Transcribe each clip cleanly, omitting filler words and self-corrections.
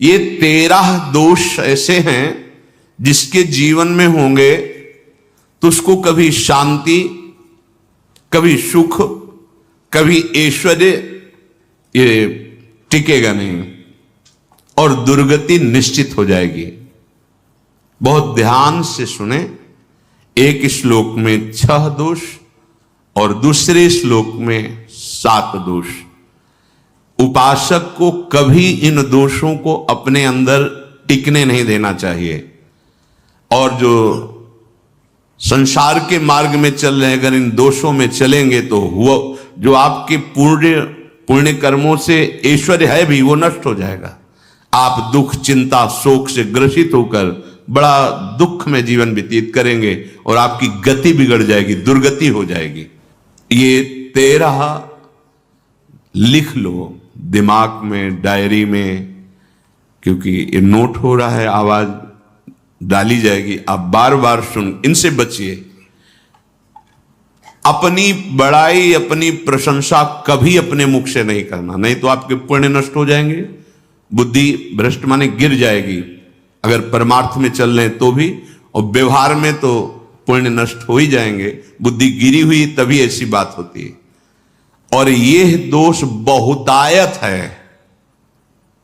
ये 13 दोष ऐसे हैं जिसके जीवन में होंगे तो उसको कभी शांति, कभी सुख, कभी ऐश्वर्य ये टिकेगा नहीं और दुर्गति निश्चित हो जाएगी। बहुत ध्यान से सुने। एक श्लोक में 6 दोष और दूसरे श्लोक में 7 दोष। उपासक को कभी इन दोषों को अपने अंदर टिकने नहीं देना चाहिए। और जो संसार के मार्ग में चल रहे, अगर इन दोषों में चलेंगे तो हुआ जो आपके पुण्य कर्मों से ऐश्वर्य है भी वो नष्ट हो जाएगा। आप दुख, चिंता, शोक से ग्रसित होकर बड़ा दुख में जीवन व्यतीत करेंगे और आपकी गति बिगड़ जाएगी, दुर्गति हो जाएगी। ये 13 लिख लो दिमाग में, डायरी में, क्योंकि ये नोट हो रहा है, आवाज डाली जाएगी, आप बार बार सुन, इनसे बचिए। अपनी बड़ाई, अपनी प्रशंसा कभी अपने मुख से नहीं करना, नहीं तो आपके पुण्य नष्ट हो जाएंगे, बुद्धि भ्रष्ट माने गिर जाएगी। अगर परमार्थ में चल रहे तो भी, और व्यवहार में तो पुण्य नष्ट हो ही जाएंगे। बुद्धि गिरी हुई तभी ऐसी बात होती है। और यह दोष बहुतायत है,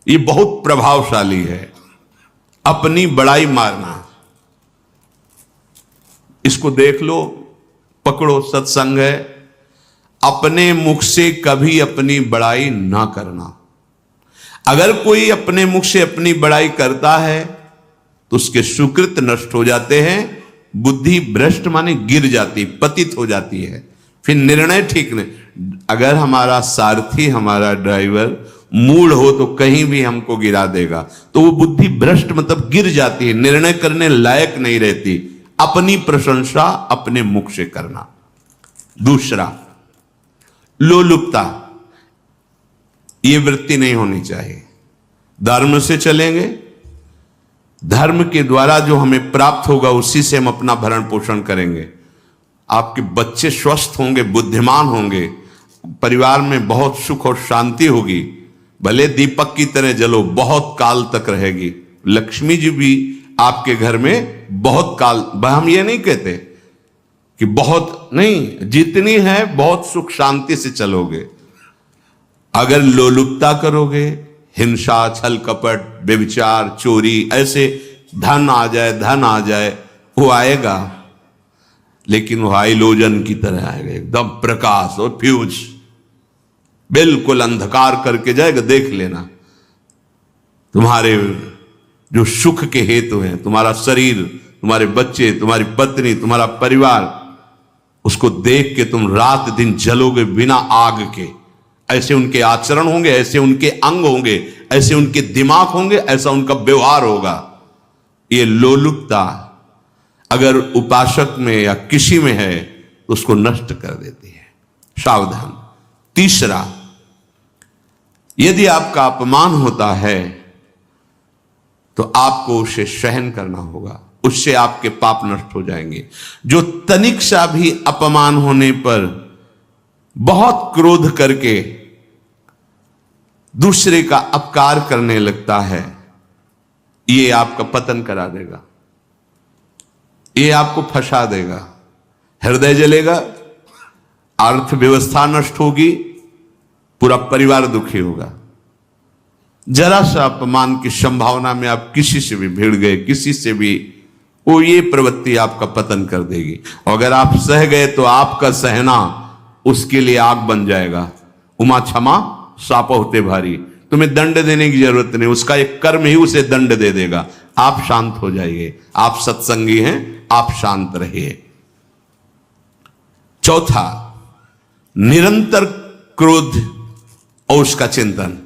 ये बहुत प्रभावशाली है। अपनी बड़ाई मारना, इसको देख लो, पकड़ो, सत्संग है। अपने मुख से कभी अपनी बड़ाई ना करना। अगर कोई अपने मुख से अपनी बड़ाई करता है तो उसके सुकृत नष्ट हो जाते हैं, बुद्धि भ्रष्ट माने गिर जाती, पतित हो जाती है, फिर निर्णय ठीक नहीं। अगर हमारा सारथी, हमारा ड्राइवर मूढ़ हो तो कहीं भी हमको गिरा देगा, तो वो बुद्धि भ्रष्ट मतलब गिर जाती है, निर्णय करने लायक नहीं रहती। अपनी प्रशंसा अपने मुख से करना। दूसरा, लोलुपता, ये वृत्ति नहीं होनी चाहिए। धर्म से चलेंगे, धर्म के द्वारा जो हमें प्राप्त होगा उसी से हम अपना भरण पोषण करेंगे। आपके बच्चे स्वस्थ होंगे, बुद्धिमान होंगे, परिवार में बहुत सुख और शांति होगी। भले दीपक की तरह जलो, बहुत काल तक रहेगी। लक्ष्मी जी भी आपके घर में बहुत काल, हम ये नहीं कहते कि बहुत नहीं, जितनी है बहुत सुख शांति से चलोगे। अगर लोलुपता करोगे, हिंसा, छल कपट, व्यभिचार, चोरी, ऐसे धन आ जाए, वो आएगा, लेकिन वो हाइलोजन की तरह आएगा, एकदम प्रकाश और फ्यूज, बिल्कुल अंधकार करके जाएगा। देख लेना, तुम्हारे जो सुख के हेतु हैं, तुम्हारा शरीर, तुम्हारे बच्चे, तुम्हारी पत्नी, तुम्हारा परिवार, उसको देख के तुम रात दिन जलोगे बिना आग के। ऐसे उनके आचरण होंगे, ऐसे उनके अंग होंगे, ऐसे उनके दिमाग होंगे, ऐसा उनका व्यवहार होगा। ये लोलुपता अगर उपासक में या किसी में है तो उसको नष्ट कर देती है। सावधान। तीसरा, यदि आपका अपमान होता है तो आपको उसे सहन करना होगा, उससे आपके पाप नष्ट हो जाएंगे। जो तनिक सा भी अपमान होने पर बहुत क्रोध करके दूसरे का अपकार करने लगता है, ये आपका पतन करा देगा, ये आपको फंसा देगा, हृदय जलेगा, अर्थव्यवस्था नष्ट होगी, पूरा परिवार दुखी होगा। जरा सा अपमान की संभावना में आप किसी से भी भिड़ गए, किसी से भी, वो ये प्रवृत्ति आपका पतन कर देगी। और अगर आप सह गए तो आपका सहना उसके लिए आग बन जाएगा। उमा क्षमा साप होते भारी, तुम्हें दंड देने की जरूरत नहीं, उसका एक कर्म ही उसे दंड दे देगा। आप शांत हो जाइए, आप सत्संगी हैं, आप शांत रहिए। चौथा, निरंतर क्रोध और उसका चिंतन।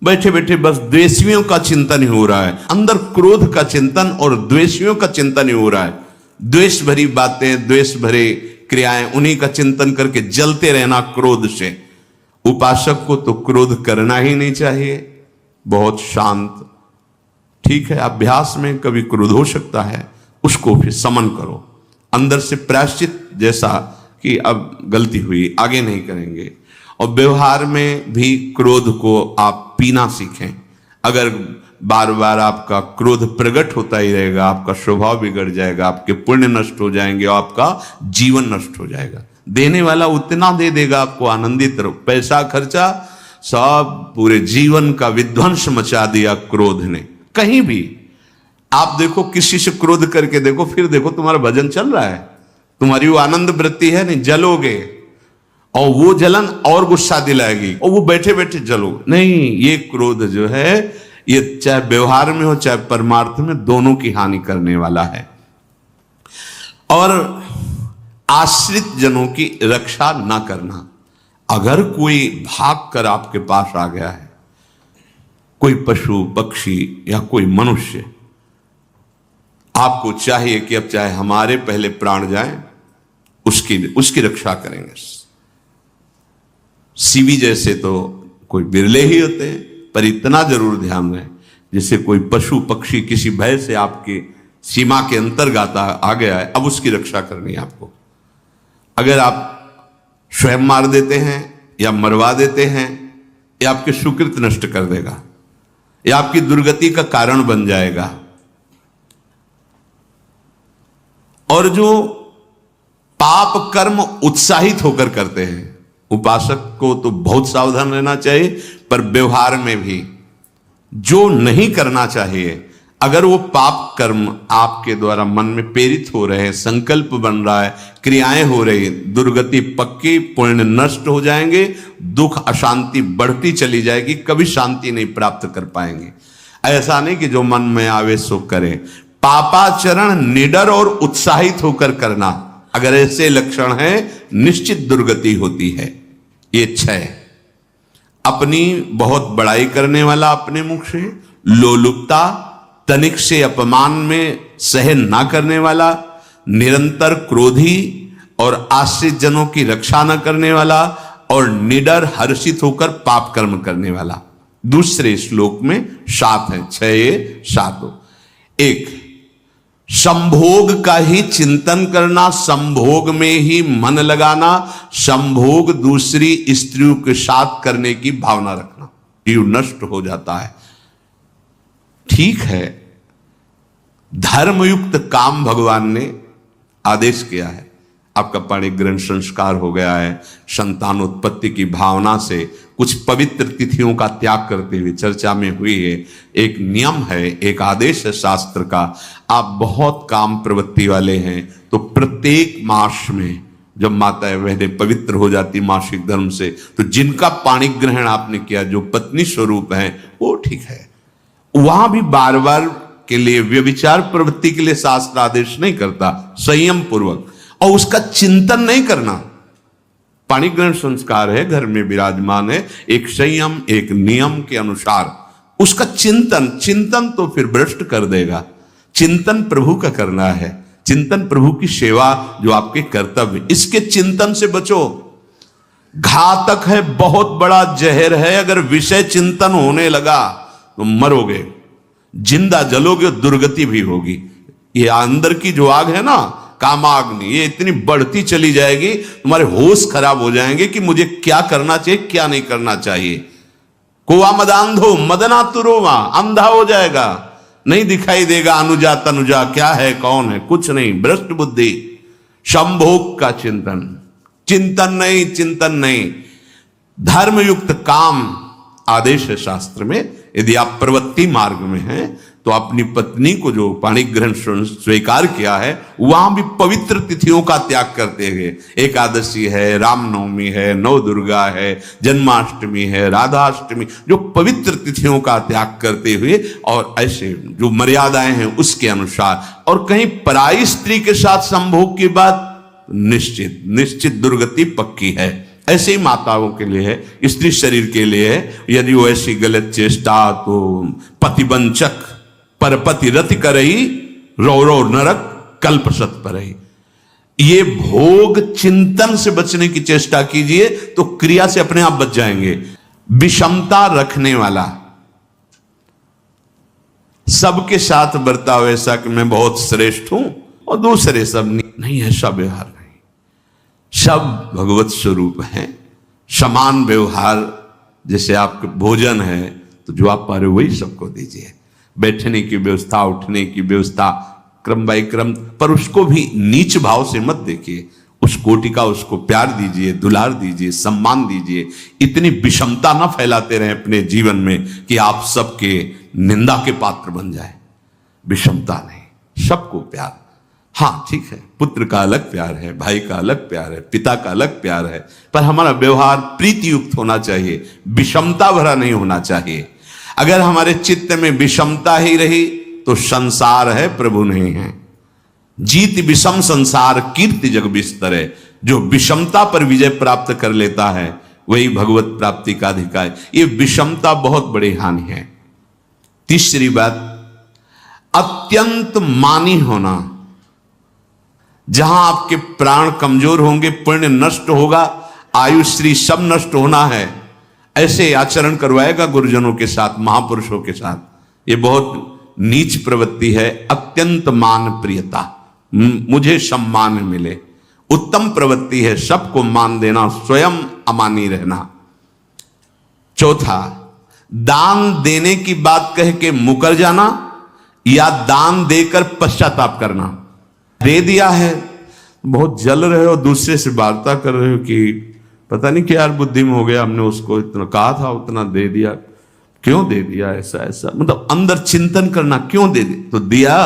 बैठे बैठे बस द्वेषियों का चिंतन ही हो रहा है, अंदर क्रोध का चिंतन और द्वेषियों का चिंतन ही हो रहा है। द्वेष भरी बातें, द्वेष भरे क्रियाएं, उन्हीं का चिंतन करके जलते रहना क्रोध से। उपासक को तो क्रोध करना ही नहीं चाहिए, बहुत शांत। ठीक है, अभ्यास में कभी क्रोध हो सकता है, उसको फिर समन करो, अंदर से प्रायश्चित, जैसा कि अब गलती हुई, आगे नहीं करेंगे। और व्यवहार में भी क्रोध को आप पीना सीखें। अगर बार बार आपका क्रोध प्रकट होता ही रहेगा, आपका स्वभाव बिगड़ जाएगा, आपके पुण्य नष्ट हो जाएंगे और आपका जीवन नष्ट हो जाएगा। देने वाला उतना दे देगा आपको, आनंदित रहो। पैसा खर्चा, सब पूरे जीवन का विध्वंस मचा दिया क्रोध ने। कहीं भी आप देखो, किसी से क्रोध करके देखो, फिर देखो तुम्हारा भजन चल रहा है, तुम्हारी वो आनंद वृत्ति है नहीं, जलोगे और वो जलन और गुस्सा दिलाएगी और वो बैठे बैठे जलोगे नहीं। ये क्रोध जो है, ये चाहे व्यवहार में हो चाहे परमार्थ में, दोनों की हानि करने वाला है। और आश्रित जनों की रक्षा ना करना। अगर कोई भाग कर आपके पास आ गया है, कोई पशु पक्षी या कोई मनुष्य, आपको चाहिए कि अब चाहे हमारे पहले प्राण जाएं, उसकी रक्षा करेंगे। सीवी जैसे तो कोई बिरले ही होते हैं, पर इतना जरूर ध्यान रहे, जैसे कोई पशु पक्षी किसी भय से आपकी सीमा के अंतर्गत आ गया है, अब उसकी रक्षा करनी है आपको। अगर आप स्वयं मार देते हैं या मरवा देते हैं, या आपके सुकृत नष्ट कर देगा, या आपकी दुर्गति का कारण बन जाएगा। और जो पाप कर्म उत्साहित होकर करते हैं, उपासक को तो बहुत सावधान रहना चाहिए, पर व्यवहार में भी जो नहीं करना चाहिए, अगर वो पाप कर्म आपके द्वारा मन में प्रेरित हो रहे हैं, संकल्प बन रहा है, क्रियाएं हो रही, दुर्गति पक्की, पुण्य नष्ट हो जाएंगे, दुख अशांति बढ़ती चली जाएगी, कभी शांति नहीं प्राप्त कर पाएंगे। ऐसा नहीं कि जो मन में आवे सो करे। पापाचरण निडर और उत्साहित होकर करना, अगर ऐसे लक्षण है, निश्चित दुर्गति होती है। ये 6, अपनी बहुत बड़ाई करने वाला अपने मुख से, लोलुपता, तनिक से अपमान में सहन ना करने वाला, निरंतर क्रोधी और आश्रित जनों की रक्षा न करने वाला, और निडर हर्षित होकर पाप कर्म करने वाला। दूसरे श्लोक में 7 है, 6 7 हो। 1, संभोग का ही चिंतन करना, संभोग में ही मन लगाना, संभोग दूसरी स्त्रियों के साथ करने की भावना रखना, जीव नष्ट हो जाता है। ठीक है, धर्मयुक्त काम भगवान ने आदेश किया है। आपका पाणिक ग्रहण संस्कार हो गया है, संतानोत्पत्ति की भावना से कुछ पवित्र तिथियों का त्याग करते हुए चर्चा में हुई है। एक नियम है, एक आदेश है शास्त्र का। आप बहुत काम प्रवृत्ति वाले हैं तो प्रत्येक मास में जब माता बहनें पवित्र हो जाती मासिक धर्म से, तो जिनका पाणिक ग्रहण आपने किया, जो पत्नी स्वरूप है, वो ठीक है। वहां भी बार बार के लिए व्यभिचार प्रवृत्ति के लिए शास्त्र आदेश नहीं करता, संयम पूर्वक, और उसका चिंतन नहीं करना। पाणिक ग्रहण संस्कार है, घर में विराजमान है, एक संयम एक नियम के अनुसार उसका चिंतन तो फिर भ्रष्ट कर देगा। चिंतन प्रभु का करना है, चिंतन प्रभु की सेवा जो आपके कर्तव्य, इसके चिंतन से बचो। घातक है, बहुत बड़ा जहर है। अगर विषय चिंतन होने लगा तो मरोगे, जिंदा जलोगे, दुर्गति भी होगी। ये अंदर की जो आग है ना, कामाग्नि, ये इतनी बढ़ती चली जाएगी, तुम्हारे होश खराब हो जाएंगे कि मुझे क्या करना चाहिए क्या नहीं करना चाहिए। कुआ मदांधो मदना तुरोवा, अंधा हो जाएगा, नहीं दिखाई देगा अनुजा तनुजा क्या है कौन है, कुछ नहीं, भ्रष्ट बुद्धि। संभोग का चिंतन नहीं, धर्मयुक्त काम आदेश है शास्त्र में। यदि आप प्रवृत्ति मार्ग में हैं तो अपनी पत्नी को जो पाणिक ग्रहण स्वीकार किया है, वहां भी पवित्र तिथियों का त्याग करते हुए, एकादशी है, रामनवमी है, नव दुर्गा है, जन्माष्टमी है, राधाष्टमी, जो पवित्र तिथियों का त्याग करते हुए, और ऐसे जो मर्यादाएं हैं उसके अनुसार। और कहीं पराई स्त्री के साथ संभोग की बात, निश्चित दुर्गति पक्की है। ऐसे ही माताओं के लिए है, स्त्री शरीर के लिए है। यदि वो ऐसी गलत चेष्टा, तो पतिवंचक परपति रति करही, रौ नरक कल्पसत परही। ये भोग चिंतन से बचने की चेष्टा कीजिए तो क्रिया से अपने आप बच जाएंगे। विषमता रखने वाला, सबके साथ बर्ताव ऐसा कि मैं बहुत श्रेष्ठ हूं और दूसरे सब नहीं, ऐसा व्यवहार नहीं। सब भगवत स्वरूप हैं, समान व्यवहार। जैसे आपके भोजन है तो जो आप पा रहे हो वही सबको दीजिए। बैठने की व्यवस्था, उठने की व्यवस्था, क्रम बाय क्रम, पर उसको भी नीच भाव से मत देखिए। उस कोटि का उसको प्यार दीजिए, दुलार दीजिए, सम्मान दीजिए। इतनी विषमता ना फैलाते रहें अपने जीवन में कि आप सबके निंदा के पात्र बन जाए। विषमता नहीं, सबको प्यार। हाँ ठीक है, पुत्र का अलग प्यार है, भाई का अलग प्यार है, पिता का अलग प्यार है, पर हमारा व्यवहार प्रीति युक्त होना चाहिए, विषमता भरा नहीं होना चाहिए। अगर हमारे चित्त में विषमता ही रही तो संसार है, प्रभु नहीं है। जीत विषम संसार कीर्ति जग बिस्तरे। जो विषमता पर विजय प्राप्त कर लेता है वही भगवत प्राप्ति का अधिकारी। ये विषमता बहुत बड़ी हानि है। तीसरी बात, अत्यंत मानी होना। जहां आपके प्राण कमजोर होंगे, पुण्य नष्ट होगा, आयुश्री सब नष्ट होना है, ऐसे आचरण करवाएगा गुरुजनों के साथ, महापुरुषों के साथ। ये बहुत नीच प्रवृत्ति है। अत्यंत मान प्रियता, मुझे सम्मान मिले, उत्तम प्रवृत्ति है। सबको मान देना, स्वयं अमानी रहना। चौथा, दान देने की बात कह के मुकर जाना या दान देकर पश्चाताप करना। दे दिया है, बहुत जल रहे हो, दूसरे से वार्ता कर रहे हो कि पता नहीं क्या यार बुद्धि में हो गया, हमने उसको इतना कहा था, उतना दे दिया, क्यों दे दिया, ऐसा ऐसा, मतलब अंदर चिंतन करना, क्यों दे दिया तो दिया।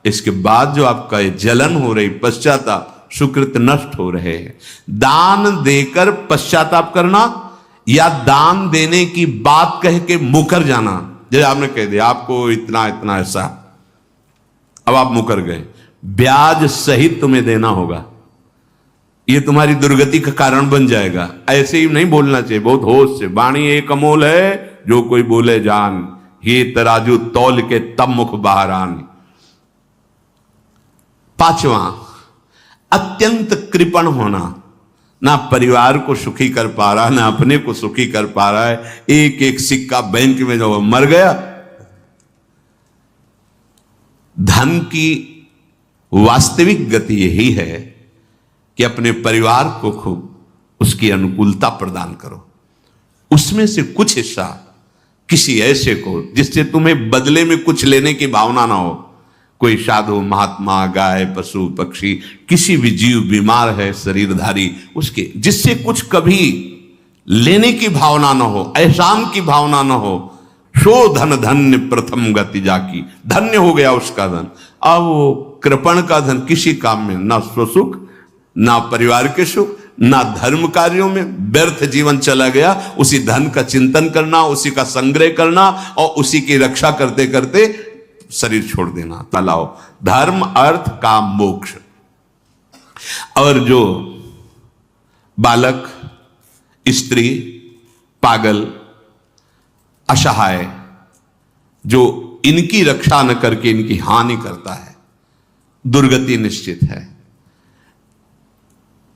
इसके बाद जो आपका ये जलन हो रही, पश्चाताप, सुकृत नष्ट हो रहे हैं। दान देकर पश्चाताप करना या दान देने की बात कह के मुकर जाना। जैसे आपने कह दिया आपको इतना इतना ऐसा, अब आप मुकर गए, ब्याज सहित तुम्हें देना होगा, ये तुम्हारी दुर्गति का कारण बन जाएगा। ऐसे ही नहीं बोलना चाहिए, बहुत होश से। वाणी एक अमोल है, जो कोई बोले जान, ये तराजू तौल के तब मुख बाहर आन। पांचवा, अत्यंत कृपण होना। ना परिवार को सुखी कर पा रहा, ना अपने को सुखी कर पा रहा है। एक एक सिक्का बैंक में जो मर गया। धन की वास्तविक गति यही है कि अपने परिवार को खूब उसकी अनुकूलता प्रदान करो, उसमें से कुछ हिस्सा किसी ऐसे को जिससे तुम्हें बदले में कुछ लेने की भावना ना हो। कोई साधु महात्मा, गाय, पशु, पक्षी, किसी भी जीव बीमार है, शरीरधारी, उसके जिससे कुछ कभी लेने की भावना ना हो, एहसान की भावना ना हो। सो धन धन्य प्रथम गति जाकी, धन्य हो गया उसका धन। अब वो कृपण का धन किसी काम में ना स्वसुख, ना परिवार के सुख, ना धर्म कार्यों में, व्यर्थ जीवन चला गया। उसी धन का चिंतन करना, उसी का संग्रह करना और उसी की रक्षा करते करते शरीर छोड़ देना। तलाओ धर्म, अर्थ, काम, मोक्ष। और जो बालक, स्त्री, पागल, असहाय, जो इनकी रक्षा न करके इनकी हानि करता है, दुर्गति निश्चित है।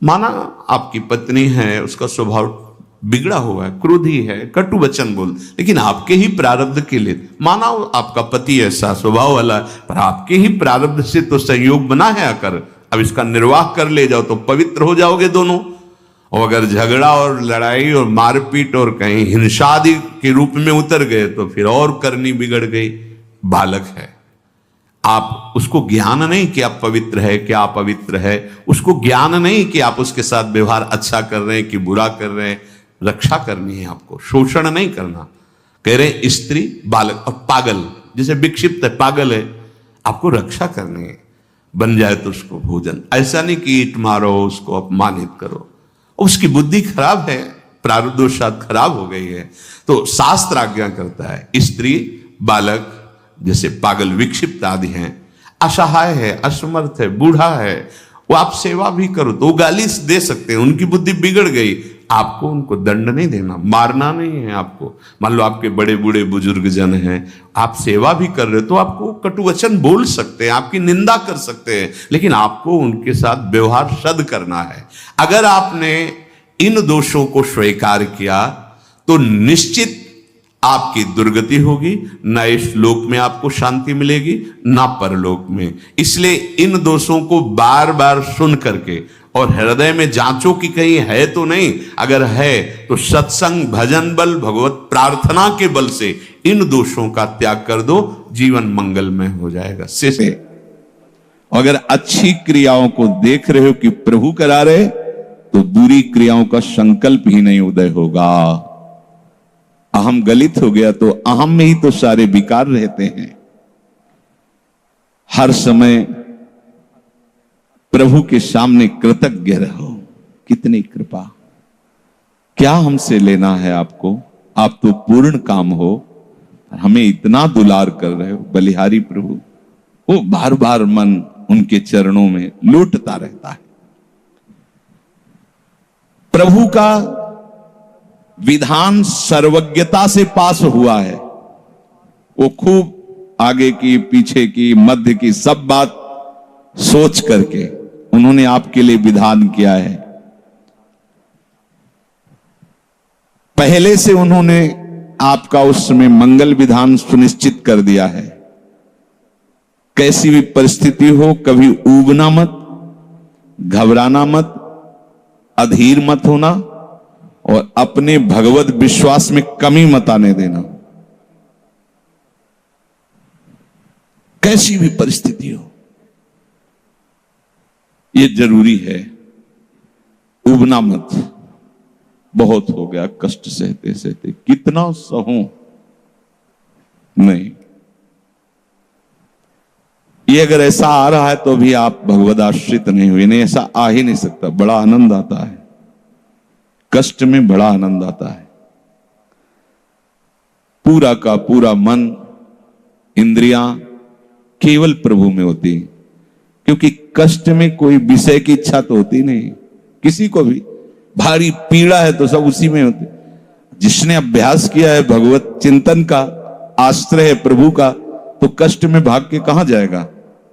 माना आपकी पत्नी है, उसका स्वभाव बिगड़ा हुआ है, क्रोधी है, कटु वचन बोल, लेकिन आपके ही प्रारब्ध के लिए। माना आपका पति ऐसा स्वभाव वाला, पर आपके ही प्रारब्ध से तो संयोग बना है आकर, अब इसका निर्वाह कर ले जाओ तो पवित्र हो जाओगे दोनों। और अगर झगड़ा और लड़ाई और मारपीट और कहीं हिंसा आदि के रूप में उतर गए तो फिर और करनी बिगड़ गई। बालक है, आप उसको ज्ञान नहीं कि आप पवित्र है, कि आप पवित्र है, उसको ज्ञान नहीं कि आप उसके साथ व्यवहार अच्छा कर रहे हैं कि बुरा कर रहे हैं। रक्षा करनी है आपको, शोषण नहीं करना। कह रहे स्त्री, बालक और पागल, जैसे विक्षिप्त है, पागल है, आपको रक्षा करनी है। बन जाए तो उसको भोजन, ऐसा नहीं कि ईंट मारो, उसको अपमानित करो। उसकी बुद्धि खराब है, प्रारब्धवशात खराब हो गई है, तो शास्त्र आज्ञा करता है स्त्री, बालक, जैसे पागल, विक्षिप्त आदि हैं, असहाय है, असमर्थ है, बूढ़ा है, वो आप सेवा भी करो तो वो गाली दे सकते हैं, उनकी बुद्धि बिगड़ गई। आपको उनको दंड नहीं देना, मारना नहीं है आपको। मान लो आपके बड़े बूढ़े बुजुर्ग जन हैं, आप सेवा भी कर रहे हो तो आपको कटुवचन बोल सकते हैं, आपकी निंदा कर सकते हैं, लेकिन आपको उनके साथ व्यवहार सद करना है। अगर आपने इन दोषों को स्वीकार किया तो निश्चित आपकी दुर्गति होगी, न इस लोक में आपको शांति मिलेगी, ना परलोक में। इसलिए इन दोषों को बार बार सुन करके और हृदय में जांचो कि कहीं है तो नहीं। अगर है तो सत्संग, भजन बल, भगवत प्रार्थना के बल से इन दोषों का त्याग कर दो, जीवन मंगलमय हो जाएगा। से अगर अच्छी क्रियाओं को देख रहे हो कि प्रभु करा रहे, तो बुरी क्रियाओं का संकल्प ही नहीं उदय होगा। अहम गलित हो गया तो अहम में ही तो सारे विकार रहते हैं। हर समय प्रभु के सामने कृतज्ञ रहो, कितनी कृपा, क्या हमसे लेना है आपको, आप तो पूर्ण काम हो, हमें इतना दुलार कर रहे हो। बलिहारी प्रभु, वो बार बार मन उनके चरणों में लौटता रहता है। प्रभु का विधान सर्वज्ञता से पास हुआ है। वो खूब आगे की, पीछे की, मध्य की सब बात सोच करके उन्होंने आपके लिए विधान किया है। पहले से उन्होंने आपका उस समय मंगल विधान सुनिश्चित कर दिया है। कैसी भी परिस्थिति हो, कभी ऊबना मत, घबराना मत, अधीर मत होना, और अपने भगवत विश्वास में कमी मत आने देना। कैसी भी परिस्थिति हो, यह जरूरी है। उबना मत, बहुत हो गया कष्ट सहते सहते, कितना सहूं, नहीं। ये अगर ऐसा आ रहा है तो भी आप भगवद आश्रित नहीं हुए। नहीं, ऐसा आ ही नहीं सकता। बड़ा आनंद आता है, कष्ट में बड़ा आनंद आता है। पूरा का पूरा मन, इंद्रियां केवल प्रभु में होती, क्योंकि कष्ट में कोई विषय की इच्छा तो होती नहीं। किसी को भी भारी पीड़ा है तो सब उसी में होती। जिसने अभ्यास किया है भगवत चिंतन का, आश्रय है प्रभु का, तो कष्ट में भाग के कहां जाएगा,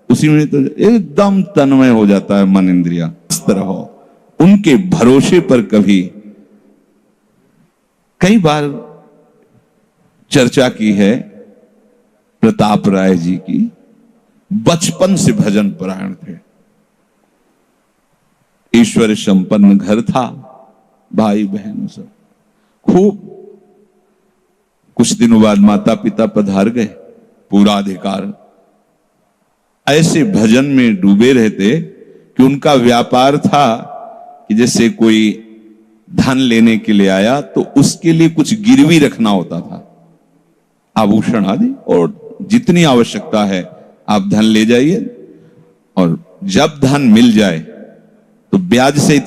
उसी में तो एकदम तन्मय हो जाता है मन, इंद्रिया। इस तरह हो, उनके भरोसे पर कभी, कई बार चर्चा की है प्रताप राय जी की, बचपन से भजन परायण थे, ईश्वर संपन्न घर था, भाई बहन सब खूब। कुछ दिनों बाद माता पिता पधार गए, पूरा अधिकार। ऐसे भजन में डूबे रहते कि उनका व्यापार था कि जैसे कोई धन लेने के लिए आया तो उसके लिए कुछ गिरवी रखना होता था, आभूषण आदि, और जितनी आवश्यकता है आप धन ले जाइए, और जब धन मिल जाए तो ब्याज से ही तो